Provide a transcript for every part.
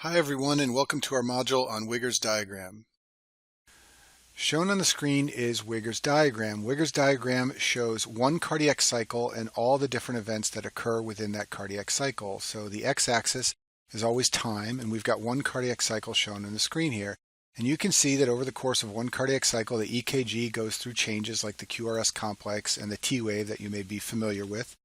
Hi everyone, and welcome to our module on Wiggers diagram. Shown on the screen is Wiggers diagram. Wiggers diagram shows one cardiac cycle and all the different events that occur within that cardiac cycle. So the x-axis is always time, and we've got one cardiac cycle shown on the screen here. And you can see that over the course of one cardiac cycle, the EKG goes through changes like the QRS complex and the T wave that you may be familiar with.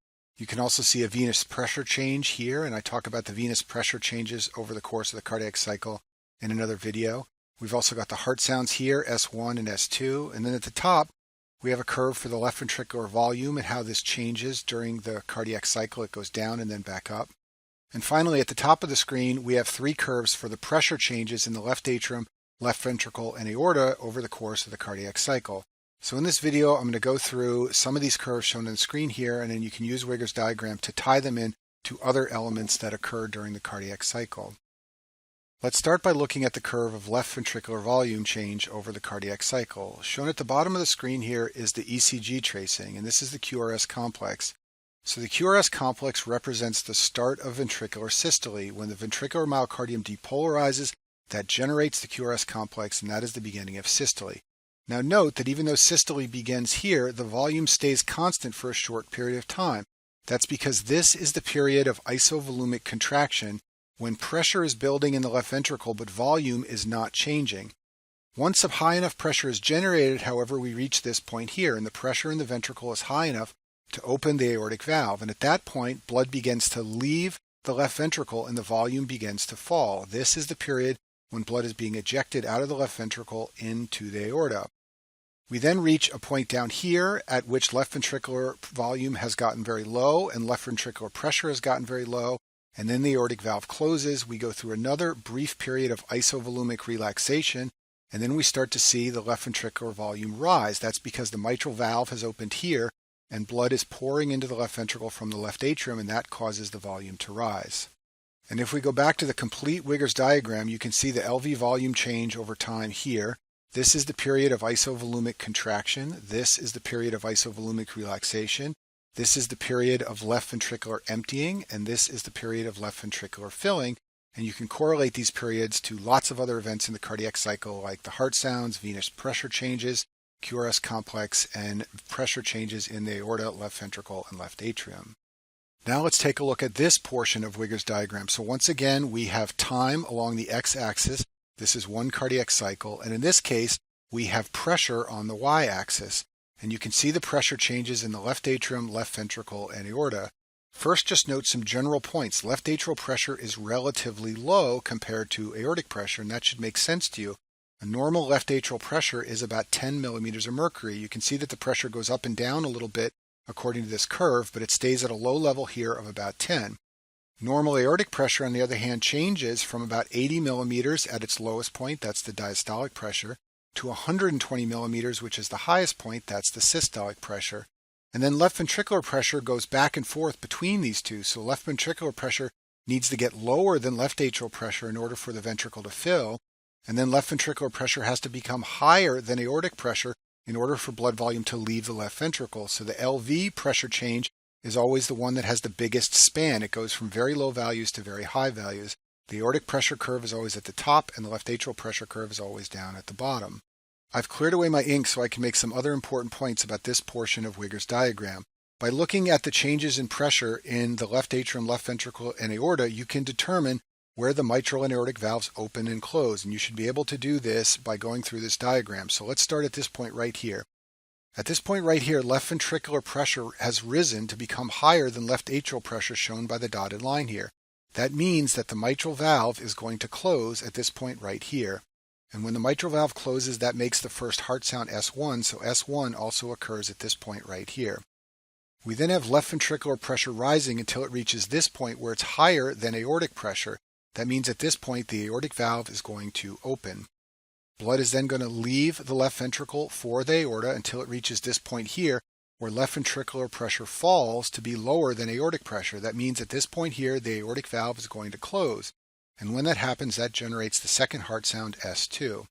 You can also see a venous pressure change here, and I talk about the venous pressure changes over the course of the cardiac cycle in another video. We've also got the heart sounds here, S1 and S2, and then at the top we have a curve for the left ventricular volume and how this changes during the cardiac cycle. It goes down and then back up. And finally, at the top of the screen, we have three curves for the pressure changes in the left atrium, left ventricle, and aorta over the course of the cardiac cycle. So in this video, I'm going to go through some of these curves shown on the screen here, and then you can use Wiggers diagram to tie them in to other elements that occur during the cardiac cycle. Let's start by looking at the curve of left ventricular volume change over the cardiac cycle. Shown at the bottom of the screen here is the ECG tracing, and this is the QRS complex. So the QRS complex represents the start of ventricular systole. When the ventricular myocardium depolarizes, that generates the QRS complex, and that is the beginning of systole. Now note that even though systole begins here, the volume stays constant for a short period of time. That's because this is the period of isovolumic contraction, when pressure is building in the left ventricle but volume is not changing. Once a high enough pressure is generated, however, we reach this point here, and the pressure in the ventricle is high enough to open the aortic valve. And at that point, blood begins to leave the left ventricle and the volume begins to fall. This is the period when blood is being ejected out of the left ventricle into the aorta. We then reach a point down here at which left ventricular volume has gotten very low and left ventricular pressure has gotten very low, and then the aortic valve closes. We go through another brief period of isovolumic relaxation, and then we start to see the left ventricular volume rise. That's because the mitral valve has opened here and blood is pouring into the left ventricle from the left atrium, and that causes the volume to rise. And if we go back to the complete Wiggers diagram, you can see the LV volume change over time here. This is the period of isovolumic contraction. This is the period of isovolumic relaxation. This is the period of left ventricular emptying, and this is the period of left ventricular filling. And you can correlate these periods to lots of other events in the cardiac cycle, like the heart sounds, venous pressure changes, QRS complex, and pressure changes in the aorta, left ventricle, and left atrium. Now let's take a look at this portion of Wiggers diagram. So once again, we have time along the x-axis. This is one cardiac cycle, and in this case, we have pressure on the y-axis. And you can see the pressure changes in the left atrium, left ventricle, and aorta. First, just note some general points. Left atrial pressure is relatively low compared to aortic pressure, and that should make sense to you. A normal left atrial pressure is about 10 millimeters of mercury. You can see that the pressure goes up and down a little bit according to this curve, but it stays at a low level here of about 10. Normal aortic pressure, on the other hand, changes from about 80 millimeters at its lowest point, that's the diastolic pressure, to 120 millimeters, which is the highest point, that's the systolic pressure. And then left ventricular pressure goes back and forth between these two. So left ventricular pressure needs to get lower than left atrial pressure in order for the ventricle to fill. And then left ventricular pressure has to become higher than aortic pressure in order for blood volume to leave the left ventricle. So the LV pressure change is always the one that has the biggest span. It goes from very low values to very high values. The aortic pressure curve is always at the top, and the left atrial pressure curve is always down at the bottom. I've cleared away my ink so I can make some other important points about this portion of Wiggers diagram. By looking at the changes in pressure in the left atrium, left ventricle, and aorta, you can determine where the mitral and aortic valves open and close, and you should be able to do this by going through this diagram. So let's start at this point right here. At this point right here, left ventricular pressure has risen to become higher than left atrial pressure, shown by the dotted line here. That means that the mitral valve is going to close at this point right here. And when the mitral valve closes, that makes the first heart sound S1, so S1 also occurs at this point right here. We then have left ventricular pressure rising until it reaches this point where it's higher than aortic pressure. That means at this point the aortic valve is going to open. Blood is then going to leave the left ventricle for the aorta until it reaches this point here where left ventricular pressure falls to be lower than aortic pressure. That means at this point here the aortic valve is going to close. And when that happens, that generates the second heart sound S2.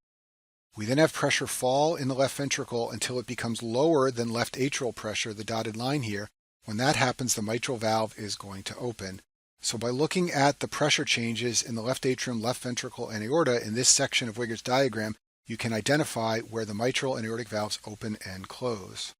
We then have pressure fall in the left ventricle until it becomes lower than left atrial pressure, the dotted line here. When that happens, the mitral valve is going to open. So by looking at the pressure changes in the left atrium, left ventricle, and aorta in this section of Wiggers' diagram, you can identify where the mitral and aortic valves open and close.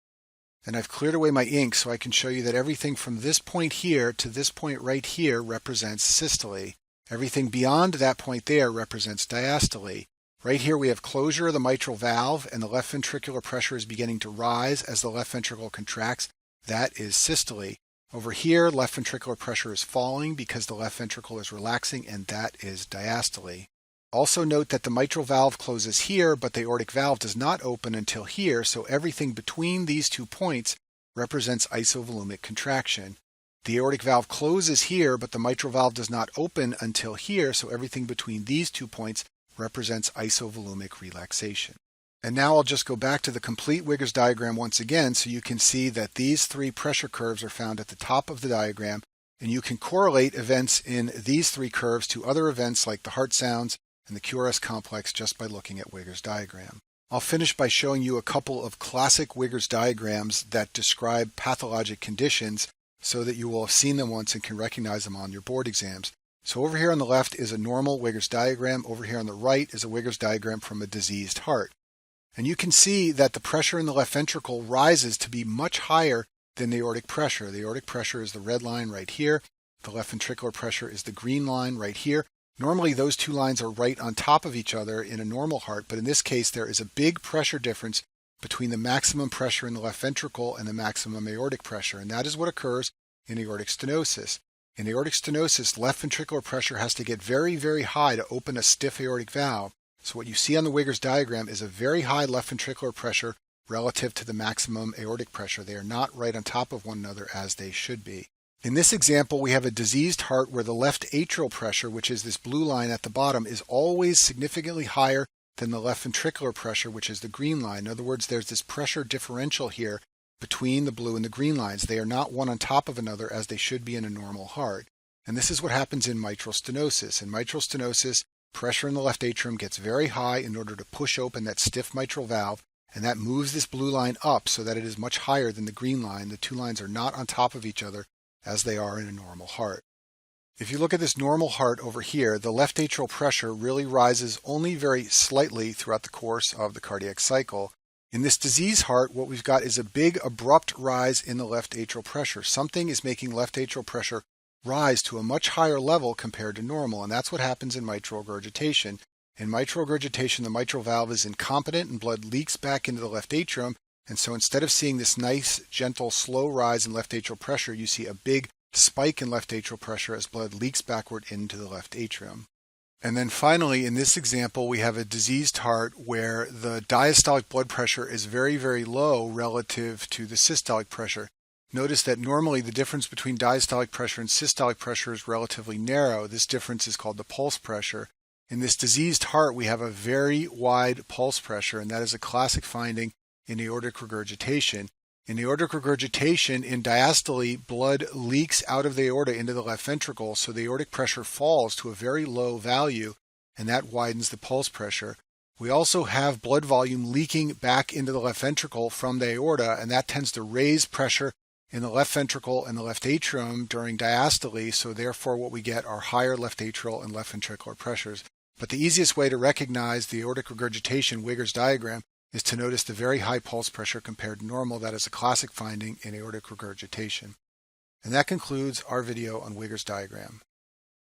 And I've cleared away my ink so I can show you that everything from this point here to this point right here represents systole. Everything beyond that point there represents diastole. Right here we have closure of the mitral valve and the left ventricular pressure is beginning to rise as the left ventricle contracts. That is systole. Over here, left ventricular pressure is falling because the left ventricle is relaxing, and that is diastole. Also note that the mitral valve closes here, but the aortic valve does not open until here, so everything between these 2 points represents isovolumic contraction. The aortic valve closes here, but the mitral valve does not open until here, so everything between these 2 points represents isovolumic relaxation. And now I'll just go back to the complete Wiggers diagram once again so you can see that these 3 pressure curves are found at the top of the diagram, and you can correlate events in these 3 curves to other events like the heart sounds and the QRS complex just by looking at Wiggers' diagram. I'll finish by showing you a couple of classic Wiggers diagrams that describe pathologic conditions so that you will have seen them once and can recognize them on your board exams. So over here on the left is a normal Wiggers diagram. Over here on the right is a Wiggers diagram from a diseased heart. And you can see that the pressure in the left ventricle rises to be much higher than the aortic pressure. The aortic pressure is the red line right here. The left ventricular pressure is the green line right here. Normally those 2 lines are right on top of each other in a normal heart, but in this case there is a big pressure difference between the maximum pressure in the left ventricle and the maximum aortic pressure, and that is what occurs in aortic stenosis. In aortic stenosis, left ventricular pressure has to get very, very high to open a stiff aortic valve. So what you see on the Wiggers diagram is a very high left ventricular pressure relative to the maximum aortic pressure. They are not right on top of one another as they should be. In this example, we have a diseased heart where the left atrial pressure, which is this blue line at the bottom, is always significantly higher than the left ventricular pressure, which is the green line. In other words, there's this pressure differential here between the blue and the green lines. They are not one on top of another as they should be in a normal heart. And this is what happens in mitral stenosis. In mitral stenosis, pressure in the left atrium gets very high in order to push open that stiff mitral valve, and that moves this blue line up so that it is much higher than the green line. The 2 lines are not on top of each other as they are in a normal heart. If you look at this normal heart over here, the left atrial pressure really rises only very slightly throughout the course of the cardiac cycle. In this disease heart, what we've got is a big abrupt rise in the left atrial pressure. Something is making left atrial pressure rise to a much higher level compared to normal, and that's what happens in mitral regurgitation. In mitral regurgitation, the mitral valve is incompetent and blood leaks back into the left atrium, and so instead of seeing this nice, gentle, slow rise in left atrial pressure, you see a big spike in left atrial pressure as blood leaks backward into the left atrium. And then finally, in this example, we have a diseased heart where the diastolic blood pressure is very, very low relative to the systolic pressure. Notice that normally the difference between diastolic pressure and systolic pressure is relatively narrow. This difference is called the pulse pressure. In this diseased heart, we have a very wide pulse pressure, and that is a classic finding in aortic regurgitation. In aortic regurgitation, in diastole, blood leaks out of the aorta into the left ventricle, so the aortic pressure falls to a very low value, and that widens the pulse pressure. We also have blood volume leaking back into the left ventricle from the aorta, and that tends to raise pressure in the left ventricle and the left atrium during diastole, so therefore what we get are higher left atrial and left ventricular pressures. But the easiest way to recognize the aortic regurgitation Wiggers diagram is to notice the very high pulse pressure compared to normal. That is a classic finding in aortic regurgitation. And that concludes our video on Wiggers diagram.